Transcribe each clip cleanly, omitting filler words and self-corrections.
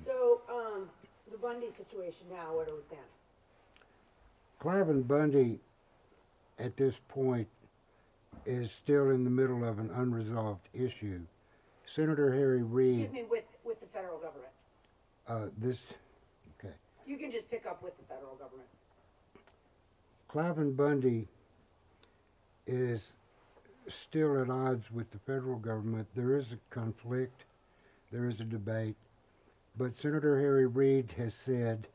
So, the Bundy situation now, where do we stand? Cliven Bundy, at this point, is still in the middle of an unresolved issue. Senator Harry Reid, Excuse me, with the federal government. this, okay. You can just pick up with the federal government. Cliven Bundy is still at odds with the federal government. There is a conflict, there is a debate, but Senator Harry Reid has said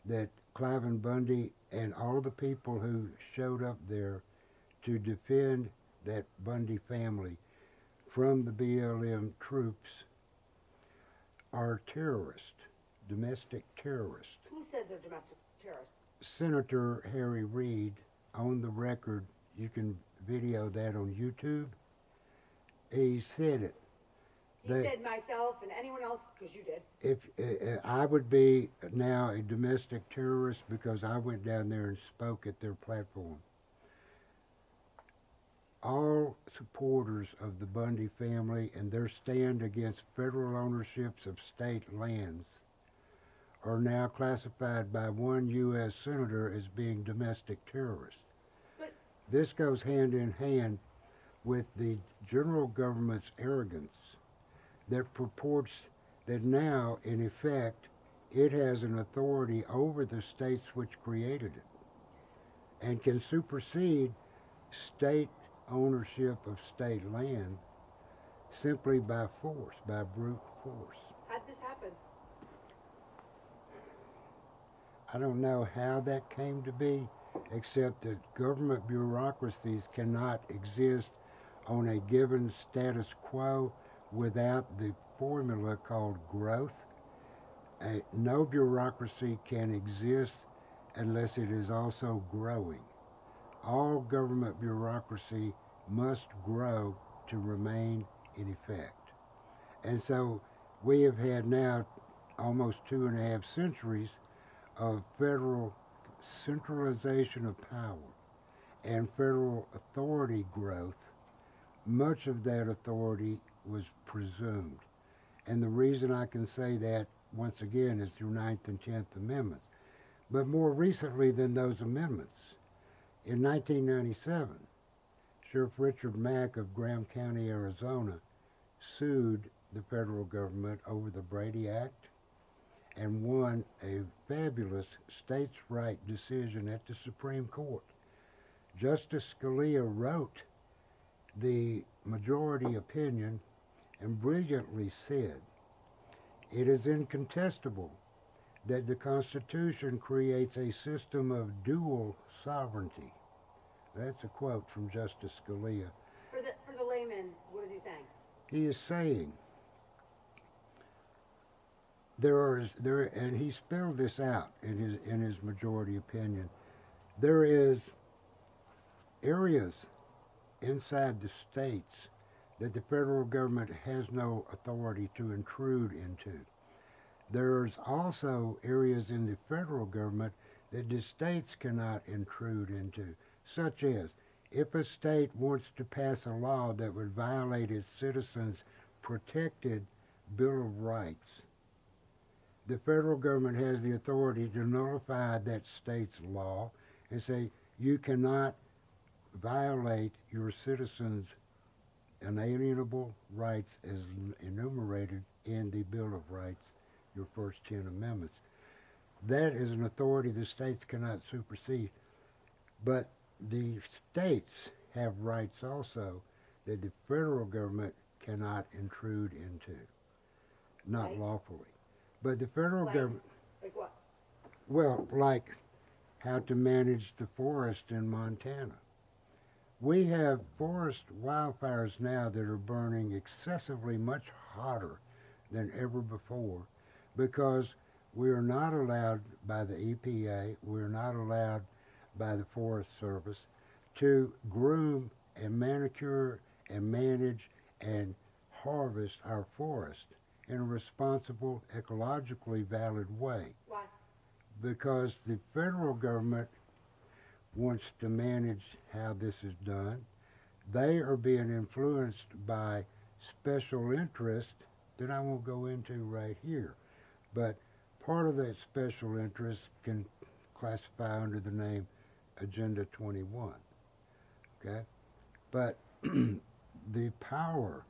that Cliven Bundy and all the people who showed up there to defend that Bundy family from the BLM troops are terrorists, domestic terrorists. Who says they're domestic terrorists? Senator Harry Reid, on the record, you can video that on YouTube, he said it. He said myself and anyone else, because you did. If I would be now a domestic terrorist because I went down there and spoke at their platform. All supporters of the Bundy family and their stand against federal ownerships of state lands are now classified by one U.S. senator as being domestic terrorists. But this goes hand in hand with the general government's arrogance that purports that now, in effect, it has an authority over the states which created it and can supersede state ownership of state land simply by force, by brute force. how'd this happen? I don't know how that came to be, except that government bureaucracies cannot exist on a given status quo without the formula called growth. No bureaucracy can exist unless it is also growing. All government bureaucracy must grow to remain in effect. And so we have had now almost 2.5 centuries of federal centralization of power and federal authority growth. Much of that authority was presumed. And the reason I can say that, once again, is through 9th and 10th Amendments. But more recently than those amendments, in 1997, Sheriff Richard Mack of Graham County, Arizona, sued the federal government over the Brady Act and won a fabulous states' right decision at the Supreme Court. Justice Scalia wrote the majority opinion and brilliantly said, "It is incontestable that the Constitution creates a system of dual sovereignty." That's a quote from Justice Scalia. For the layman, what is he saying? He is saying and he spelled this out in his majority opinion. There is areas inside the states that the federal government has no authority to intrude into. There's also areas in the federal government that the states cannot intrude into, such as if a state wants to pass a law that would violate its citizens' protected Bill of Rights, the federal government has the authority to nullify that state's law and say, you cannot violate your citizens' inalienable rights as enumerated in the Bill of Rights, your first 10 amendments. That is an authority the states cannot supersede. But the states have rights also that the federal government cannot intrude into, not Like? lawfully. But the federal government, Like what? well, like how to manage the forest in Montana. We have forest wildfires now that are burning excessively much hotter than ever before because we are not allowed by the EPA, we're not allowed by the Forest Service to groom and manicure and manage and harvest our forest in a responsible, ecologically valid way. Why? Because the federal government wants to manage how this is done. They are being influenced by special interest that I won't go into right here. but part of that special interest can classify under the name Agenda 21. Okay? But the power,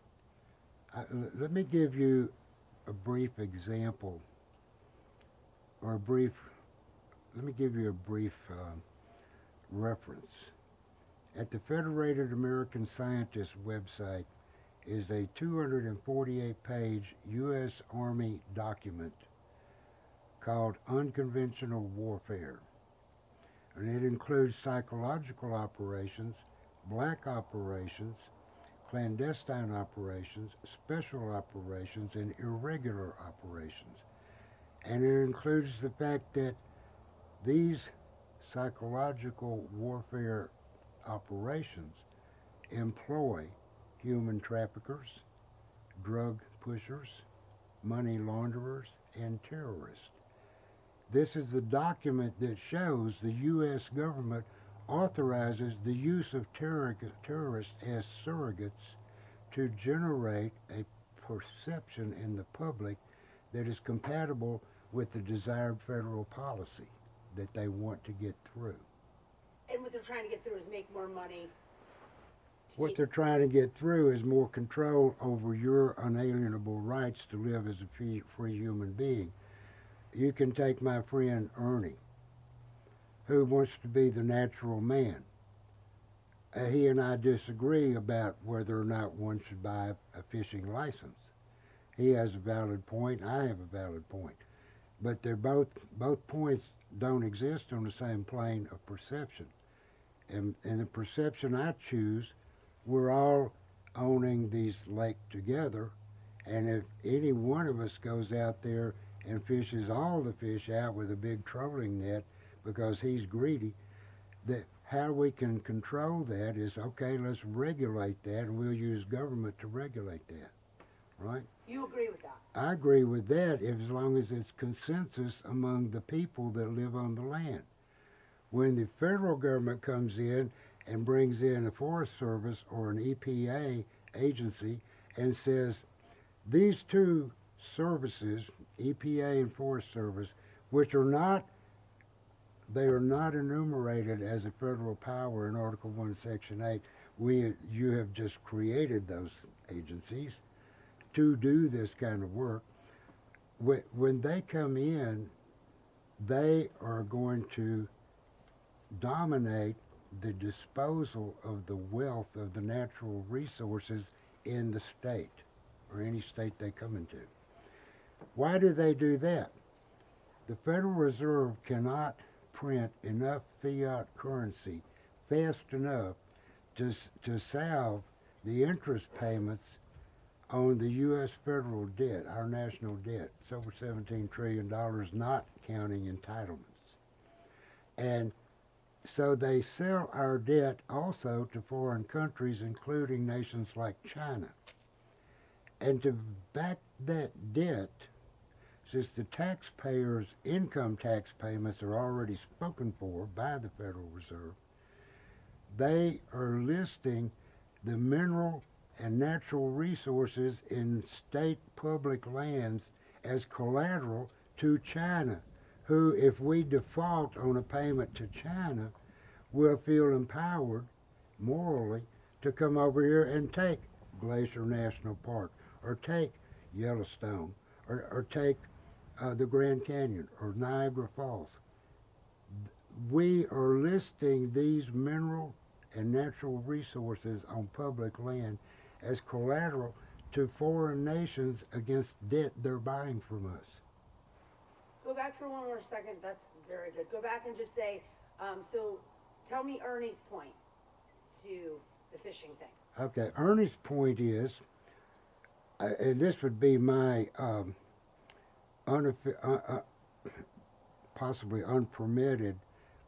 let me give you a brief example, or let me give you a brief reference. At the Federated American Scientists website is a 248-page U.S. Army document called Unconventional Warfare. And it includes psychological operations, black operations, clandestine operations, special operations, and irregular operations. And it includes the fact that these psychological warfare operations employ human traffickers, drug pushers, money launderers, and terrorists. This is the document that shows the U.S. government authorizes the use of terrorists as surrogates to generate a perception in the public that is compatible with the desired federal policy that they want to get through. And what they're trying to get through is make more money. What they're trying to get through is more control over your unalienable rights to live as a free human being. You can take my friend Ernie, who wants to be the natural man. He and I disagree about whether or not one should buy a fishing license. He has a valid point, I have a valid point. But they're both points don't exist on the same plane of perception. And the perception I choose, we're all owning these lakes together, and if any one of us goes out there and fishes all the fish out with a big trolling net because he's greedy, that how we can control that is, okay, let's regulate that, and we'll use government to regulate that, right? You agree with that? I agree with that as long as it's consensus among the people that live on the land. When the federal government comes in and brings in a Forest Service or an EPA agency and says, these two services, EPA and Forest Service, which are not, they are not enumerated as a federal power in Article 1, Section 8. You have just created those agencies to do this kind of work. When they come in, they are going to dominate the disposal of the wealth of the natural resources in the state, or any state they come into. Why do they do that? The Federal Reserve cannot print enough fiat currency fast enough to salve the interest payments on the U.S. federal debt, our national debt. It's over $17 trillion, not counting entitlements. And so they sell our debt also to foreign countries, including nations like China. And to back that debt, since the taxpayers' income tax payments are already spoken for by the Federal Reserve, they are listing the mineral and natural resources in state public lands as collateral to China, who, if we default on a payment to China, will feel empowered morally to come over here and take Glacier National Park, or take Yellowstone, or take the Grand Canyon, or Niagara Falls. We are listing these mineral and natural resources on public land as collateral to foreign nations against debt they're buying from us. Go back for one more second. That's very good. Go back and just say, so tell me Ernie's point to the fishing thing. Okay, Ernie's point is, and this would be my possibly unpermitted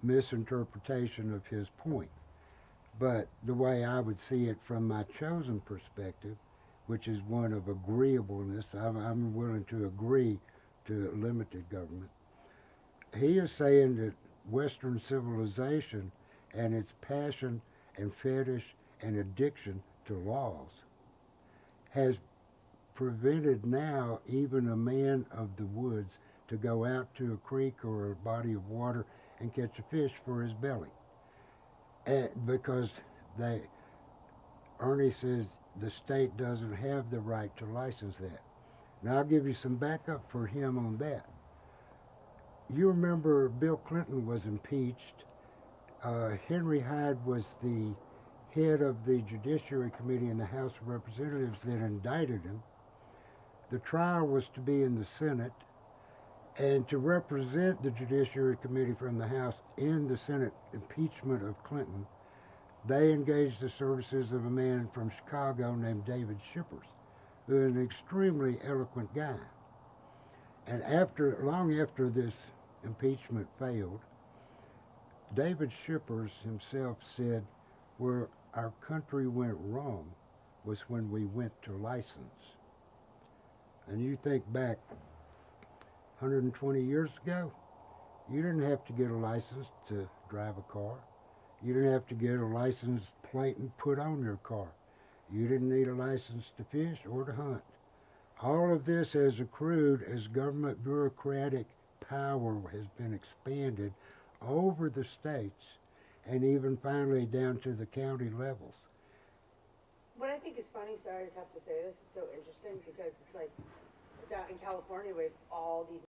misinterpretation of his point. But the way I would see it from my chosen perspective, which is one of agreeableness, I'm willing to agree to limited government. He is saying that Western civilization and its passion and fetish and addiction to laws has prevented now even a man of the woods to go out to a creek or a body of water and catch a fish for his belly. And because Ernie says the state doesn't have the right to license that. Now I'll give you some backup for him on that. You remember Bill Clinton was impeached. Henry Hyde was the head of the Judiciary Committee in the House of Representatives that indicted him. The trial was to be in the Senate, and to represent the Judiciary Committee from the House in the Senate impeachment of Clinton, they engaged the services of a man from Chicago named David Shippers, who is an extremely eloquent guy. And long after this impeachment failed, David Shippers himself said, where our country went wrong was when we went to license. And you think back 120 years ago, you didn't have to get a license to drive a car. You didn't have to get a license plate and put on your car. You didn't need a license to fish or to hunt. All of this has accrued as government bureaucratic power has been expanded over the states and even finally down to the county levels. What I think is funny, sorry, I just have to say this, it's so interesting because it's like down in California we have all these